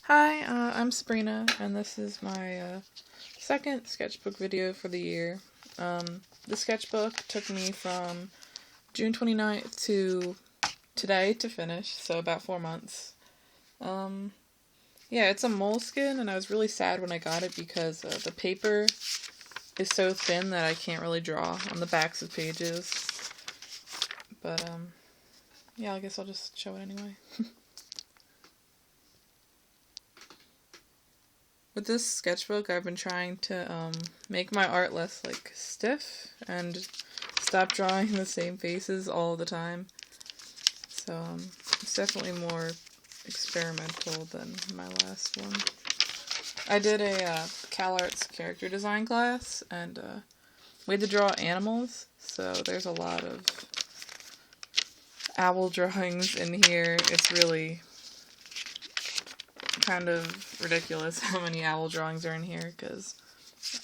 Hi, I'm Sabrina, and this is my second sketchbook video for the year. The sketchbook took me from June 29th to today to finish, so about 4 months. Yeah, it's a moleskin, and I was really sad when I got it because the paper is so thin that I can't really draw on the backs of pages. But, yeah, I guess I'll just show it anyway. With this sketchbook, I've been trying to make my art less stiff and stop drawing the same faces all the time. So it's definitely more experimental than my last one. I did a CalArts character design class, and we had to draw animals, so there's a lot of owl drawings in here. It's really kind of ridiculous how many owl drawings are in here, because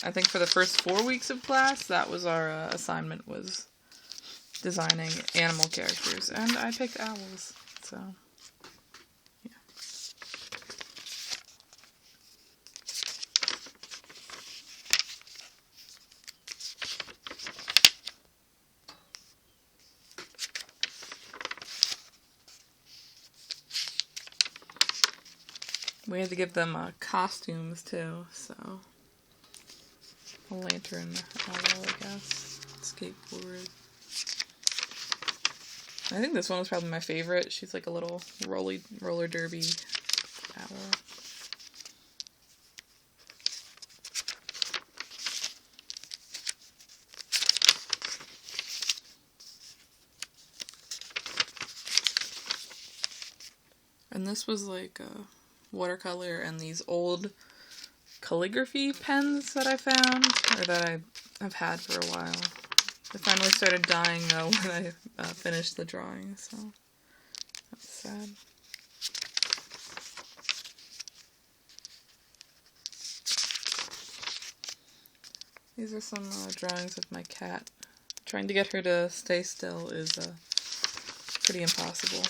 I think for the first 4 weeks of class, that was our assignment, was designing animal characters, and I picked owls, so yeah. We had to give them costumes too, so a lantern owl, I guess, skateboard. I think this one was probably my favorite. She's like a little roller derby owl. And this was like a watercolor and these old calligraphy pens that I found, or that I've had for a while. They finally started dying though when I finished the drawing, so that's sad. These are some drawings of my cat. Trying to get her to stay still is pretty impossible.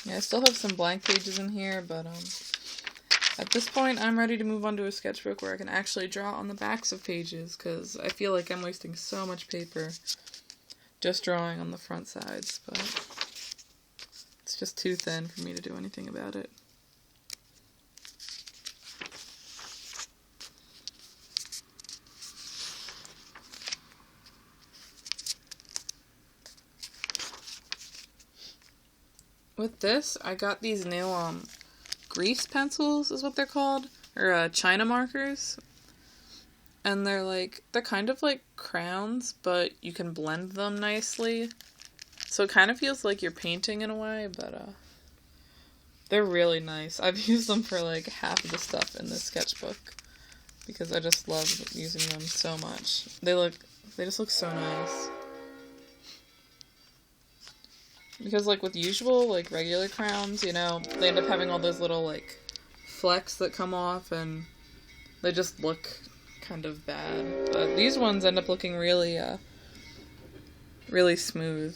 Yeah, I still have some blank pages in here, but at this point I'm ready to move on to a sketchbook where I can actually draw on the backs of pages, because I feel like I'm wasting so much paper just drawing on the front sides, but it's just too thin for me to do anything about it. With this, I got these new grease pencils is what they're called, or China markers. And they're kind of like crowns, but you can blend them nicely. So it kind of feels like you're painting in a way, but they're really nice. I've used them for like half of the stuff in this sketchbook because I just love using them so much. They just look so nice. Because with usual, regular crowns, they end up having all those little flecks that come off, and they just look kind of bad. But these ones end up looking really, really smooth.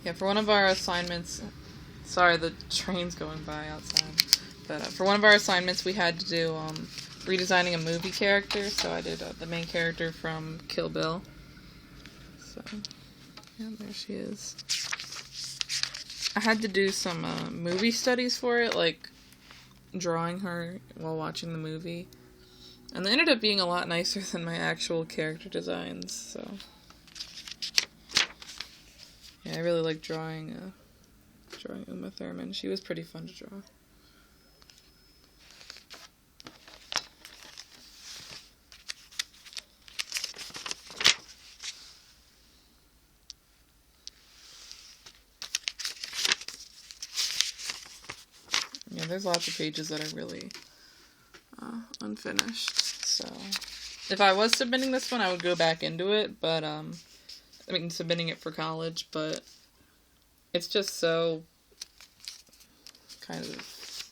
Yeah, for one of our assignments, sorry, the train's going by outside, but for one of our assignments we had to do redesigning a movie character, so I did the main character from Kill Bill. So, yeah, there she is. I had to do some movie studies for it, drawing her while watching the movie, and they ended up being a lot nicer than my actual character designs, so yeah, I really like drawing Uma Thurman. She was pretty fun to draw. there's lots of pages that are really unfinished, so if I was submitting this one, I would go back into it, but, submitting it for college, but it's just so kind of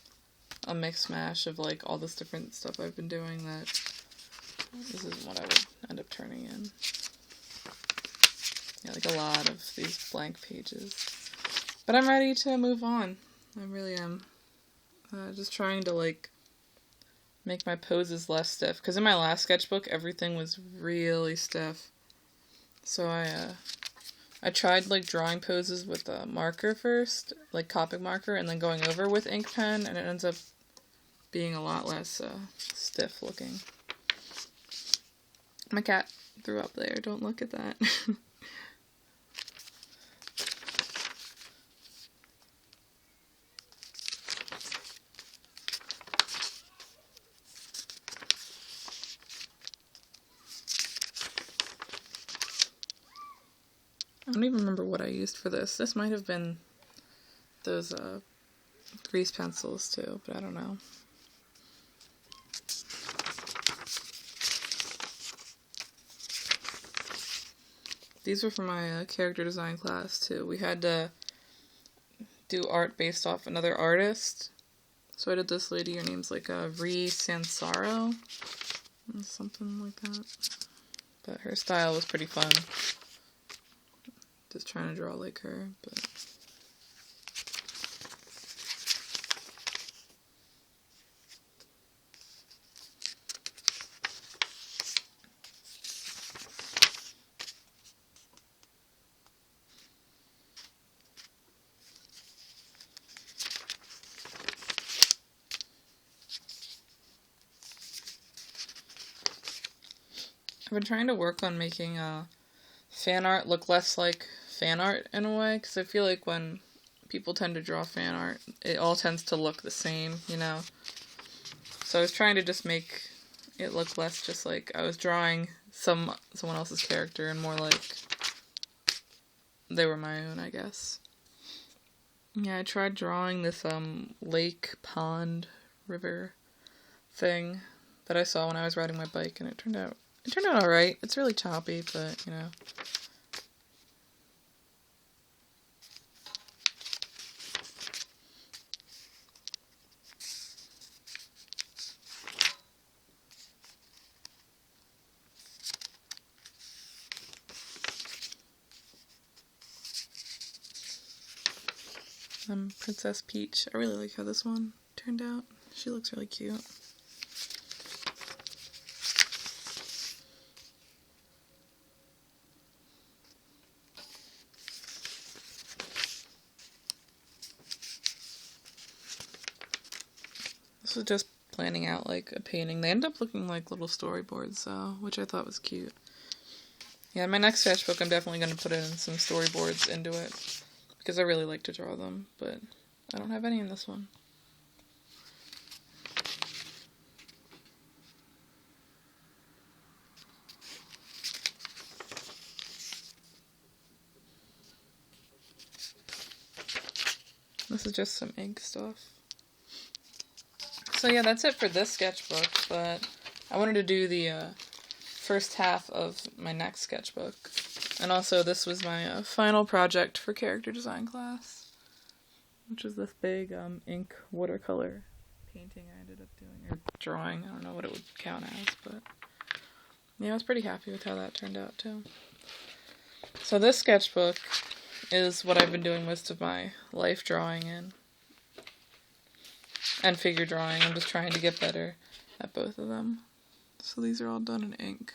a mix mash of, like, all this different stuff I've been doing that this isn't what I would end up turning in. Yeah, like a lot of these blank pages. But I'm ready to move on. I really am. Just trying to, like, make my poses less stiff. Because in my last sketchbook, everything was really stiff. So I tried, like, drawing poses with a marker first, like Copic marker, and then going over with ink pen, and it ends up being a lot less stiff looking. My cat threw up there. Don't look at that. I don't even remember what I used for this. This might have been those grease pencils too, but I don't know. These were from my character design class too. We had to do art based off another artist. So I did this lady, her name's like Ree Sansaro, something like that. But her style was pretty fun. Just trying to draw like her, but I've been trying to work on making fan art look less like fan art in a way, because I feel like when people tend to draw fan art, it all tends to look the same, you know? So I was trying to just make it look less just like I was drawing someone else's character and more like they were my own, I guess. Yeah, I tried drawing this lake, pond, river thing that I saw when I was riding my bike, and it turned out alright. It's really choppy, but, you know. Princess Peach. I really like how this one turned out. She looks really cute. This was just planning out like a painting. They end up looking like little storyboards, though, which I thought was cute. Yeah, my next sketchbook, I'm definitely going to put in some storyboards into it, because I really like to draw them, but I don't have any in this one. This is just some ink stuff. So yeah, that's it for this sketchbook, but I wanted to do the first half of my next sketchbook. And also, this was my final project for character design class, which is this big ink watercolor painting I ended up doing, or drawing. I don't know what it would count as, but yeah, I was pretty happy with how that turned out too. So this sketchbook is what I've been doing most of my life drawing in, and figure drawing. I'm just trying to get better at both of them. So these are all done in ink.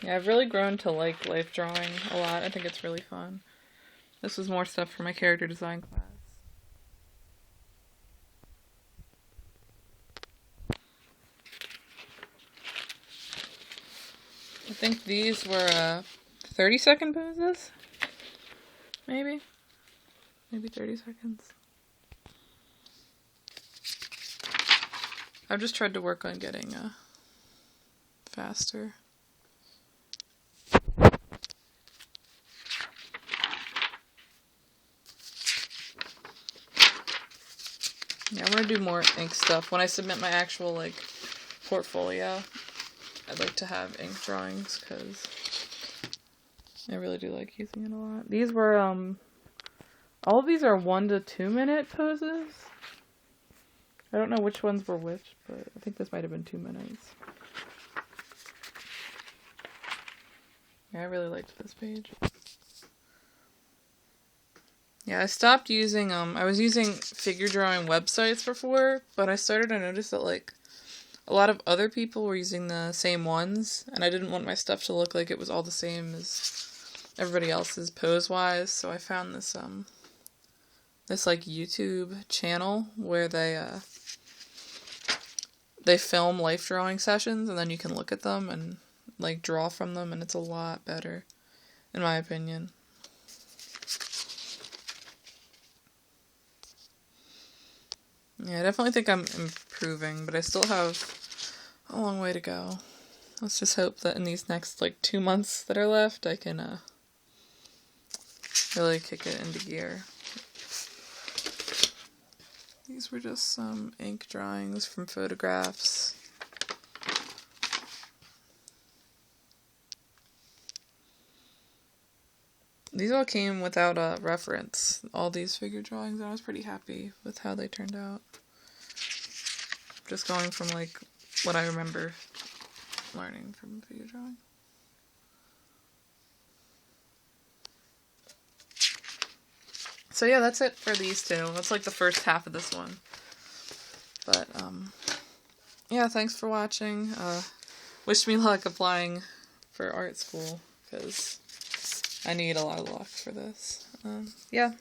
Yeah, I've really grown to like life drawing a lot. I think it's really fun. This was more stuff for my character design class. think these were 30-second poses? Maybe? Maybe 30 seconds. I've just tried to work on getting faster. Yeah, I want to do more ink stuff. When I submit my actual, like, portfolio, I'd like to have ink drawings, because I really do like using it a lot. These were, all of these are 1 to 2 minute poses. I don't know which ones were which, but I think this might have been 2 minutes. Yeah, I really liked this page. Yeah, I stopped using, I was using figure drawing websites before, but I started to notice that, like, a lot of other people were using the same ones, and I didn't want my stuff to look like it was all the same as everybody else's pose-wise, so I found this, this, like, YouTube channel where they film life drawing sessions, and then you can look at them and, like, draw from them, and it's a lot better, in my opinion. Yeah, I definitely think I'm improving, but I still have a long way to go. Let's just hope that in these next, like, 2 months that are left, I can, really kick it into gear. These were just some ink drawings from photographs. These all came without a reference, all these figure drawings, and I was pretty happy with how they turned out. Just going from, like, what I remember learning from figure drawing. So yeah, that's it for these two. That's like the first half of this one. But, yeah, thanks for watching. Wish me luck applying for art school, because I need a lot of luck for this. Yeah.